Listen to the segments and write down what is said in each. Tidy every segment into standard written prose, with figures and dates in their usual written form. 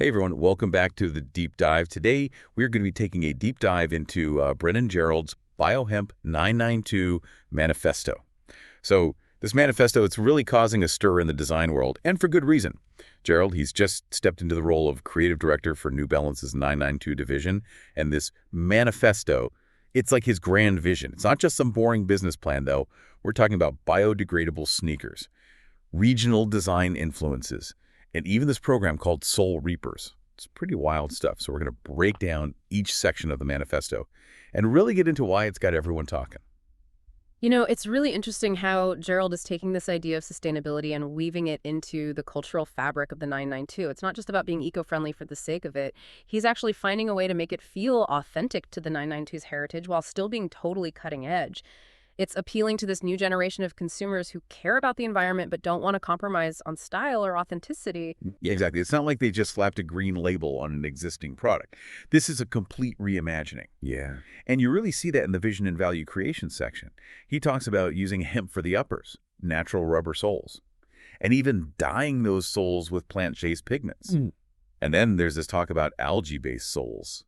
Hey everyone, welcome back to the deep dive. Today we're going to be taking a deep dive into Brennan Gerald's Bio-Hemp 992 Manifesto. So this manifesto, it's really causing a stir in the design world, and for good reason. Gerald, he's just stepped into the role of creative director for New Balance's 992 division, and this manifesto, it's like his grand vision. It's not just some boring business plan, though. We're talking about biodegradable sneakers, regional design influences, and even this program called Soul Reapers. It's pretty wild stuff. So we're going to break down each section of the manifesto and really get into why it's got everyone talking. You know, it's really interesting how Gerald is taking this idea of sustainability and weaving it into the cultural fabric of the 992. It's not just about being eco-friendly for the sake of it. He's actually finding a way to make it feel authentic to the 992's heritage while still being totally cutting edge. It's appealing to this new generation of consumers who care about the environment but don't want to compromise on style or authenticity. Yeah, exactly. It's not like they just slapped a green label on an existing product. This is a complete reimagining. Yeah. And you really see that in the vision and value creation section. He talks about using hemp for the uppers, natural rubber soles, and even dyeing those soles with plant-based pigments. And then there's this talk about algae-based soles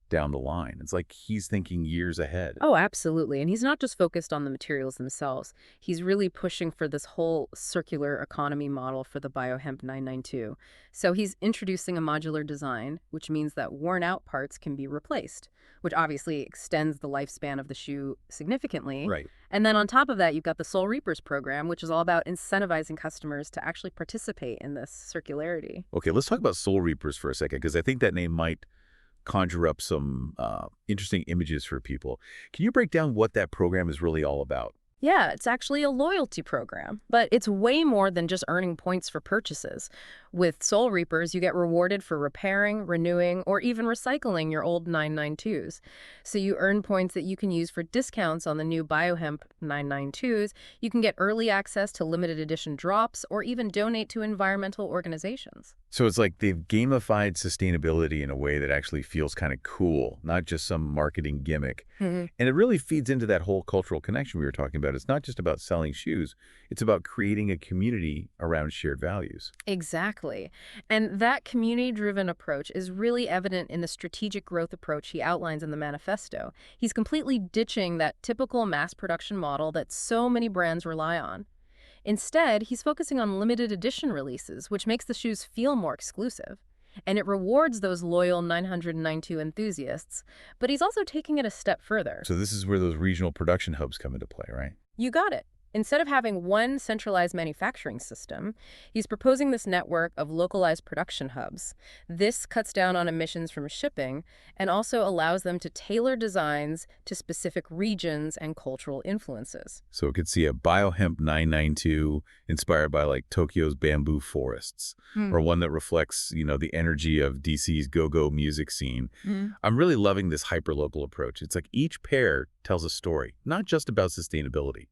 down the line. It's like he's thinking years ahead. Oh, absolutely. And he's not just focused on the materials themselves. He's really pushing for this whole circular economy model for the Bio-Hemp 992. So he's introducing a modular design, which means that worn-out parts can be replaced, which obviously extends the lifespan of the shoe significantly. Right. And then on top of that, you've got the Soul Reapers program, which is all about incentivizing customers to actually participate in this circularity. Okay, let's talk about Soul Reapers for a second, because I think that name might conjure up some interesting images for people. Can you break down what that program is really all about? Yeah, it's actually a loyalty program, but it's way more than just earning points for purchases. With Soul Reapers, you get rewarded for repairing, renewing, or even recycling your old 992s. So you earn points that you can use for discounts on the new Bio-Hemp 992s. You can get early access to limited edition drops, or even donate to environmental organizations. So it's like they've gamified sustainability in a way that actually feels kind of cool, not just some marketing gimmick. And it really feeds into that whole cultural connection we were talking about. It's not just about selling shoes. It's about creating a community around shared values. Exactly. And that community-driven approach is really evident in the strategic growth approach he outlines in the manifesto. He's completely ditching that typical mass production model that so many brands rely on. Instead, he's focusing on limited edition releases, which makes the shoes feel more exclusive. And it rewards those loyal 992 enthusiasts, but he's also taking it a step further. So this is where those regional production hubs come into play, right? You got it. Instead of having one centralized manufacturing system, he's proposing this network of localized production hubs. This cuts down on emissions from shipping and also allows them to tailor designs to specific regions and cultural influences. So it could see a Bio-Hemp 992 inspired by like Tokyo's bamboo forests, or one that reflects, the energy of DC's go-go music scene. I'm really loving this hyperlocal approach. It's like each pair tells a story, not just about sustainability,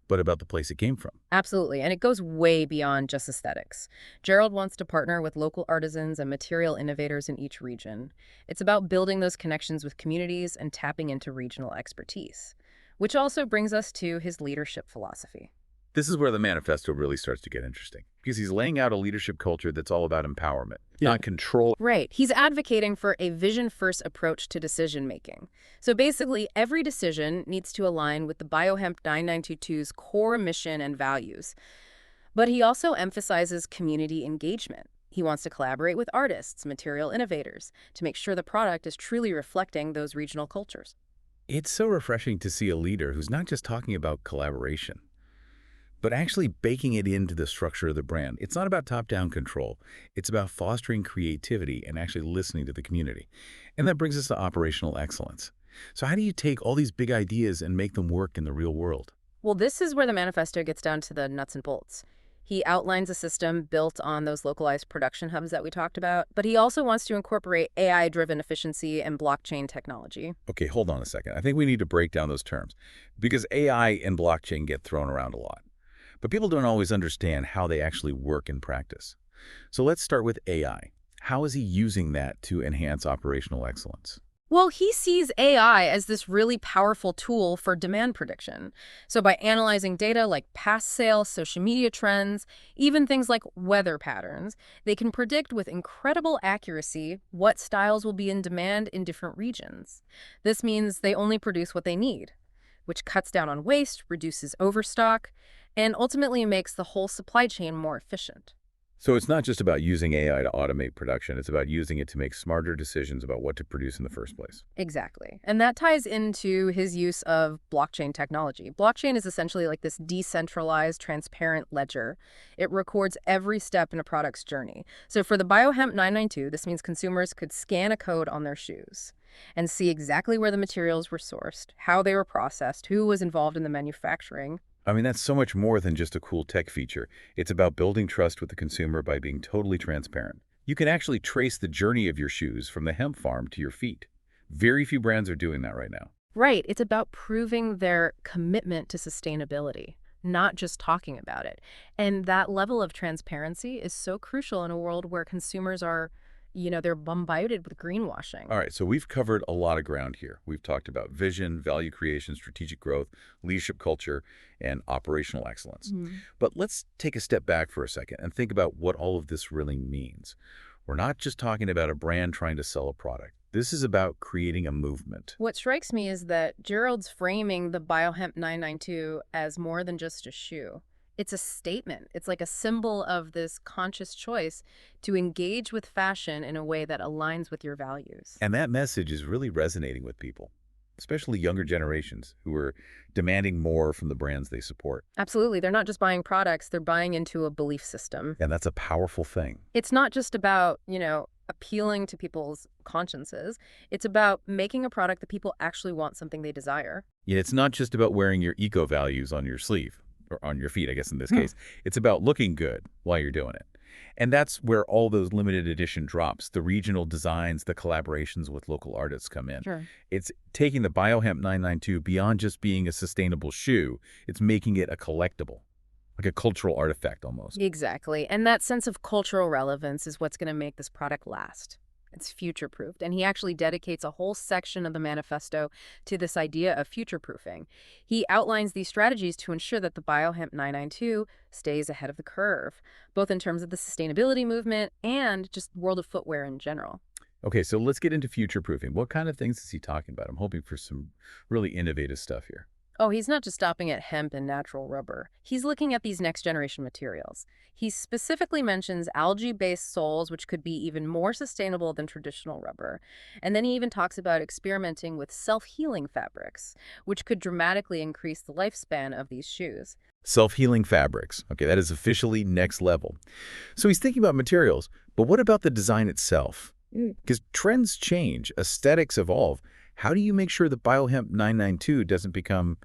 but about the place it came from. Absolutely, and it goes way beyond just aesthetics. Gerald wants to partner with local artisans and material innovators in each region. It's about building those connections with communities and tapping into regional expertise, which also brings us to his leadership philosophy. This is where the manifesto really starts to get interesting, because he's laying out a leadership culture that's all about empowerment, not control. Right. He's advocating for a vision-first approach to decision-making. So basically, every decision needs to align with the Bio-Hemp 992's core mission and values. But he also emphasizes community engagement. He wants to collaborate with artists, material innovators, to make sure the product is truly reflecting those regional cultures. It's so refreshing to see a leader who's not just talking about collaboration, but actually baking it into the structure of the brand. It's not about top-down control. It's about fostering creativity and actually listening to the community. And that brings us to operational excellence. So how do you take all these big ideas and make them work in the real world? Well, this is where the manifesto gets down to the nuts and bolts. He outlines a system built on those localized production hubs that we talked about, but he also wants to incorporate AI-driven efficiency and blockchain technology. Okay, hold on a second. I think we need to break down those terms, because AI and blockchain get thrown around a lot. But people don't always understand how they actually work in practice. So let's start with AI. How is he using that to enhance operational excellence? Well, he sees AI as this really powerful tool for demand prediction. So by analyzing data like past sales, social media trends, even things like weather patterns, they can predict with incredible accuracy what styles will be in demand in different regions. This means they only produce what they need, which cuts down on waste, reduces overstock, and ultimately makes the whole supply chain more efficient. So it's not just about using AI to automate production, it's about using it to make smarter decisions about what to produce in the first place. Exactly. And that ties into his use of blockchain technology. Blockchain is essentially like this decentralized, transparent ledger. It records every step in a product's journey. So for the Bio-Hemp 992, this means consumers could scan a code on their shoes and see exactly where the materials were sourced, how they were processed, who was involved in the manufacturing. I mean, that's so much more than just a cool tech feature. It's about building trust with the consumer by being totally transparent. You can actually trace the journey of your shoes from the hemp farm to your feet. Very few brands are doing that right now. Right. It's about proving their commitment to sustainability, not just talking about it. And that level of transparency is so crucial in a world where consumers are, they're bombarded with greenwashing. All right, so we've covered a lot of ground here. We've talked about vision, value creation, strategic growth, leadership culture, and operational excellence. Mhm. But let's take a step back for a second and think about what all of this really means. We're not just talking about a brand trying to sell a product. This is about creating a movement. What strikes me is that Gerald's framing the Biohemp 992 as more than just a shoe. It's a statement. It's like a symbol of this conscious choice to engage with fashion in a way that aligns with your values. And that message is really resonating with people, especially younger generations who are demanding more from the brands they support. Absolutely. They're not just buying products, they're buying into a belief system. And that's a powerful thing. It's not just about, appealing to people's consciences. It's about making a product that people actually want, something they desire. Yeah, it's not just about wearing your eco values on your sleeve, or on your feet, I guess in this case. It's about looking good while you're doing it. And that's where all those limited edition drops, the regional designs, the collaborations with local artists come in. Sure. It's taking the Biohemp 992 beyond just being a sustainable shoe. It's making it a collectible, like a cultural artifact almost. Exactly. And that sense of cultural relevance is what's going to make this product last. It's future-proofed. And he actually dedicates a whole section of the manifesto to this idea of future-proofing. He outlines these strategies to ensure that the Biohemp 992 stays ahead of the curve, both in terms of the sustainability movement and just world of footwear in general. Okay, so let's get into future proofing. What kind of things is he talking about? I'm hoping for some really innovative stuff here. Oh, he's not just stopping at hemp and natural rubber. He's looking at these next-generation materials. He specifically mentions algae-based soles, which could be even more sustainable than traditional rubber. And then he even talks about experimenting with self-healing fabrics, which could dramatically increase the lifespan of these shoes. Self-healing fabrics. Okay, that is officially next level. So he's thinking about materials, but what about the design itself? Because trends change, aesthetics evolve. How do you make sure that Biohemp 992 doesn't become,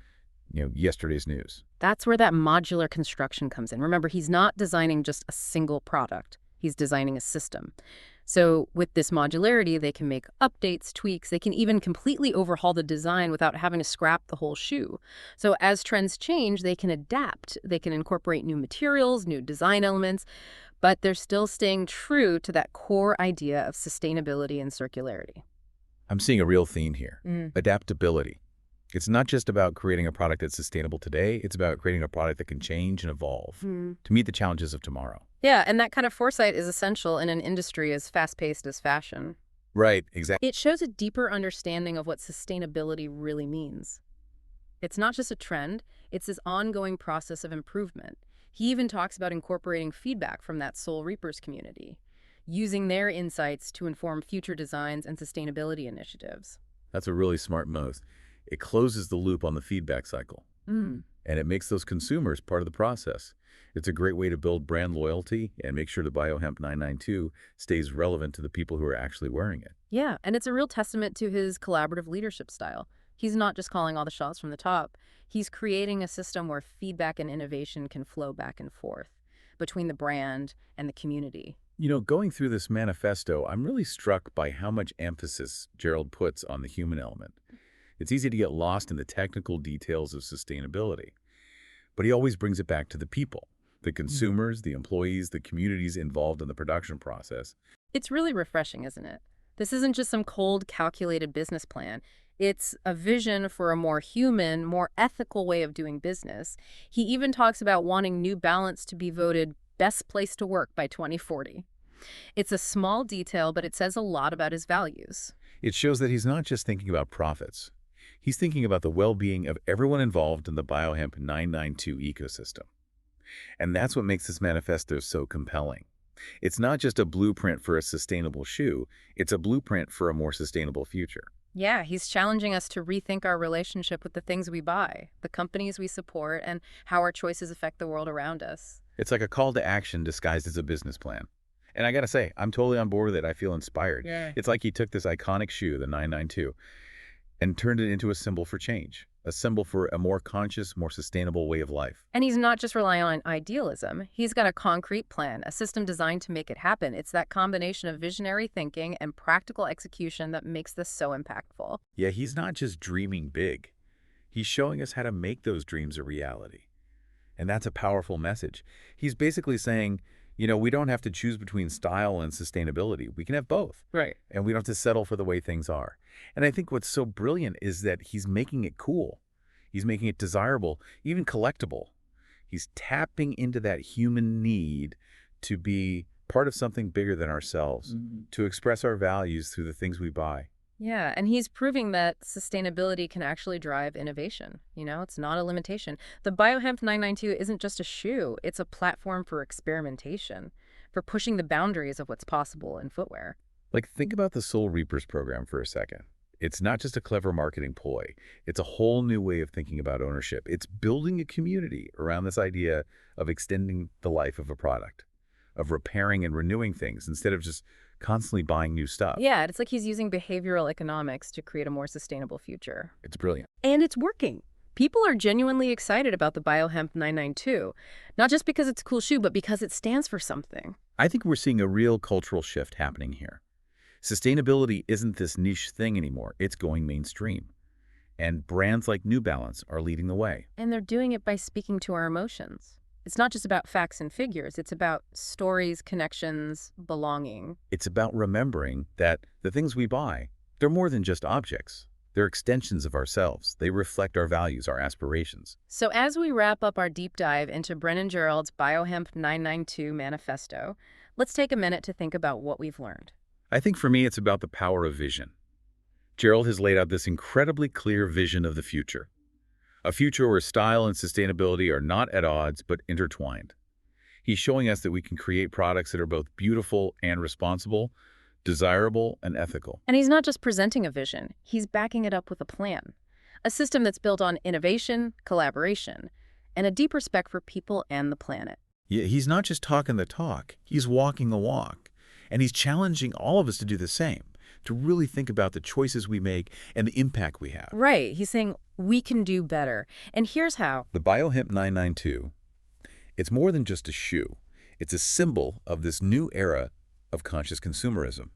yesterday's news? That's where that modular construction comes in. Remember, he's not designing just a single product. He's designing a system. So with this modularity, they can make updates, tweaks. They can even completely overhaul the design without having to scrap the whole shoe. So as trends change, they can adapt. They can incorporate new materials, new design elements, but they're still staying true to that core idea of sustainability and circularity. I'm seeing a real theme here. Adaptability. It's not just about creating a product that's sustainable today. It's about creating a product that can change and evolve to meet the challenges of tomorrow. Yeah, and that kind of foresight is essential in an industry as fast-paced as fashion. Right, exactly. It shows a deeper understanding of what sustainability really means. It's not just a trend, it's this ongoing process of improvement. He even talks about incorporating feedback from that Soul Reapers community, using their insights to inform future designs and sustainability initiatives. That's a really smart move. It closes the loop on the feedback cycle, and it makes those consumers part of the process. It's a great way to build brand loyalty and make sure the Biohemp 992 stays relevant to the people who are actually wearing it. Yeah, and it's a real testament to his collaborative leadership style. He's not just calling all the shots from the top. He's creating a system where feedback and innovation can flow back and forth between the brand and the community. Going through this manifesto, I'm really struck by how much emphasis Gerald puts on the human element. It's easy to get lost in the technical details of sustainability, but he always brings it back to the people, the consumers, the employees, the communities involved in the production process. It's really refreshing, isn't it? This isn't just some cold, calculated business plan. It's a vision for a more human, more ethical way of doing business. He even talks about wanting New Balance to be voted best place to work by 2040. It's a small detail, but it says a lot about his values. It shows that he's not just thinking about profits. He's thinking about the well-being of everyone involved in the Bio-Hemp 992 ecosystem. And that's what makes this manifesto so compelling. It's not just a blueprint for a sustainable shoe, it's a blueprint for a more sustainable future. Yeah, he's challenging us to rethink our relationship with the things we buy, the companies we support, and how our choices affect the world around us. It's like a call to action disguised as a business plan. And I gotta say, I'm totally on board with it. I feel inspired. Yeah. It's like he took this iconic shoe, the 992, and turned it into a symbol for change, a symbol for a more conscious, more sustainable way of life. And he's not just relying on idealism. He's got a concrete plan, a system designed to make it happen. It's that combination of visionary thinking and practical execution that makes this so impactful. Yeah, he's not just dreaming big. He's showing us how to make those dreams a reality. And that's a powerful message. He's basically saying, we don't have to choose between style and sustainability. We can have both. Right. And we don't have to settle for the way things are. And I think what's so brilliant is that he's making it cool. He's making it desirable, even collectible. He's tapping into that human need to be part of something bigger than ourselves, to express our values through the things we buy. Yeah, and he's proving that sustainability can actually drive innovation. It's not a limitation. The Bio-Hemp 992 isn't just a shoe. It's a platform for experimentation, for pushing the boundaries of what's possible in footwear. Like, think about the Soul Reapers program for a second. It's not just a clever marketing ploy. It's a whole new way of thinking about ownership. It's building a community around this idea of extending the life of a product, of repairing and renewing things instead of just constantly buying new stuff. Yeah, it's like he's using behavioral economics to create a more sustainable future. It's brilliant. And it's working. People are genuinely excited about the Bio-Hemp 992, not just because it's a cool shoe, but because it stands for something. I think we're seeing a real cultural shift happening here. Sustainability isn't this niche thing anymore. It's going mainstream. And brands like New Balance are leading the way. And they're doing it by speaking to our emotions. It's not just about facts and figures. It's about stories, connections, belonging. It's about remembering that the things we buy, they're more than just objects. They're extensions of ourselves. They reflect our values, our aspirations. So as we wrap up our deep dive into Brennan Gerald's Bio-Hemp 992 manifesto, let's take a minute to think about what we've learned. I think for me, it's about the power of vision. Gerald has laid out this incredibly clear vision of the future. A future where style and sustainability are not at odds, but intertwined. He's showing us that we can create products that are both beautiful and responsible, desirable and ethical. And he's not just presenting a vision, he's backing it up with a plan. A system that's built on innovation, collaboration, and a deep respect for people and the planet. Yeah, he's not just talking the talk, he's walking the walk. And he's challenging all of us to do the same, to really think about the choices we make and the impact we have. Right. He's saying we can do better. And here's how. The Bio-Hemp 992, it's more than just a shoe. It's a symbol of this new era of conscious consumerism,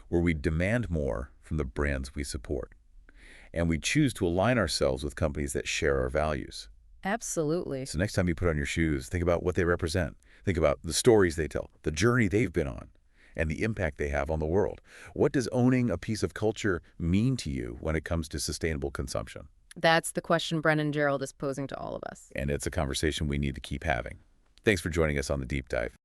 where we demand more from the brands we support. And we choose to align ourselves with companies that share our values. Absolutely. So next time you put on your shoes, think about what they represent. Think about the stories they tell, the journey they've been on, and the impact they have on the world. What does owning a piece of culture mean to you when it comes to sustainable consumption? That's the question Brennan Gerald is posing to all of us. And it's a conversation we need to keep having. Thanks for joining us on The Deep Dive.